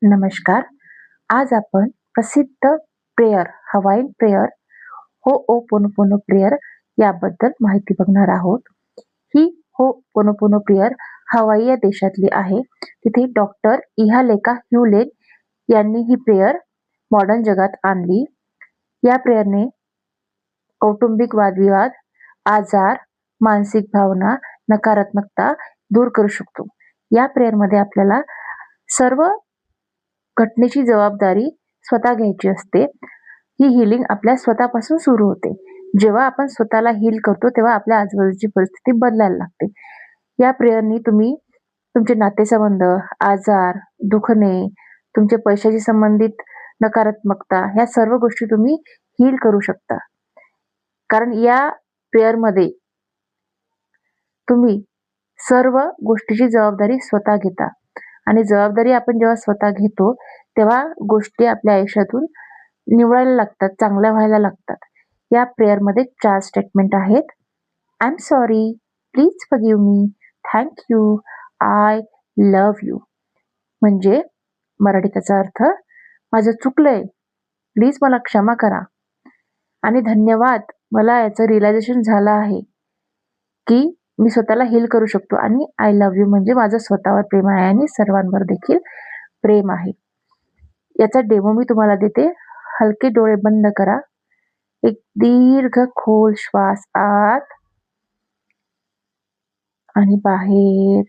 नमस्कार. आज आपण प्रसिद्ध प्रेयर, हवाईन प्रेयर, होओपोनोपोनो प्रेयर याबद्दल माहिती बघणार आहोत. ही होओपोनोपोनो प्रेयर हवाई या देशातली आहे. तिथे डॉक्टर इहालेका ह्युलेन यांनी ही प्रेयर मॉडर्न जगात आणली. या प्रेयरने कौटुंबिक वादविवाद, आजार, मानसिक भावना, नकारात्मकता दूर करू शकतो. या प्रेयरमध्ये आपल्याला सर्व घटनेची जबाबदारी स्वतः घ्यायची असते. ही हीलिंग आपल्या स्वतःपासून सुरू होते. जेव्हा आपण स्वतःला हील करतो तेव्हा आपल्या आजूबाजूची परिस्थिती बदलायला लागते. या प्रेयरनी तुम्ही तुमचे नातेसंबंध, आजार, दुखणे, तुमचे पैशाशी संबंधित नकारात्मकता ह्या सर्व गोष्टी तुम्ही हील करू शकता. कारण या प्रेयरमध्ये तुम्ही सर्व गोष्टीची जबाबदारी स्वतः घेता आणि जबाबदारी आपण जेव्हा स्वतः घेतो तेव्हा गोष्टी आपल्या आयुष्यातून निवडायला लागतात, चांगल्या व्हायला लागतात. या प्रेयरमध्ये 4 स्टेटमेंट आहेत. I am sorry, please forgive me, thank you, I love you. म्हणजे मराठीत त्याचा अर्थ, माझं चुकलंय, प्लीज मला क्षमा करा, आणि धन्यवाद, मला याचं रिअलायझेशन झालं आहे की मी स्वतःला हील करू शकतो. आणि आय लव्ह यू म्हणजे माझं स्वतःवर प्रेम आहे आणि सर्वांवर देखील प्रेम आहे. याचा डेमो मी तुम्हाला देते. हलके डोळे बंद करा. एक दीर्घ खोल श्वास आत आणि बाहेर.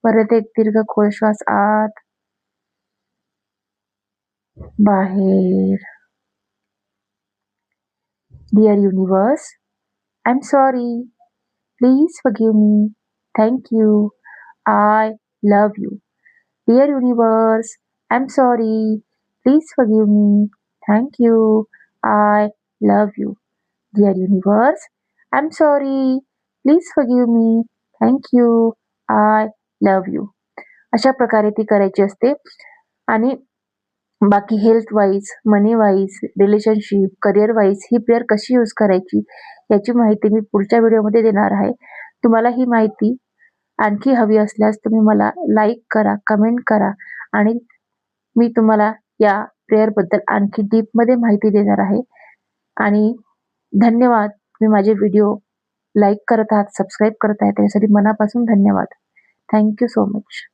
परत एक दीर्घ खोल श्वास आत, बाहेर. Dear universe, I am sorry, please forgive me, thank you, I love you. Dear universe, I am sorry, please forgive me, thank you, I love you. Dear universe, I am sorry, please forgive me, thank you, I love you. अशा प्रकारे ती करायची असते. आणि बाकी health wise, money wise, relationship, career wise ही prayer कशी use करायची याची माहिती मी पुढच्या व्हिडिओमध्ये देणार आहे. तुम्हाला ही माहिती आणखी हवी असल्यास तुम्ही मला लाईक करा, कमेंट करा, आणि मी तुम्हाला या प्रेयरबद्दल आणखी डीपमध्ये माहिती देणार आहे. आणि धन्यवाद. तुम्ही माझे व्हिडिओ लाईक करत आहात, सबस्क्राईब करत आहात, त्यासाठी मनापासून धन्यवाद. Thank you so much.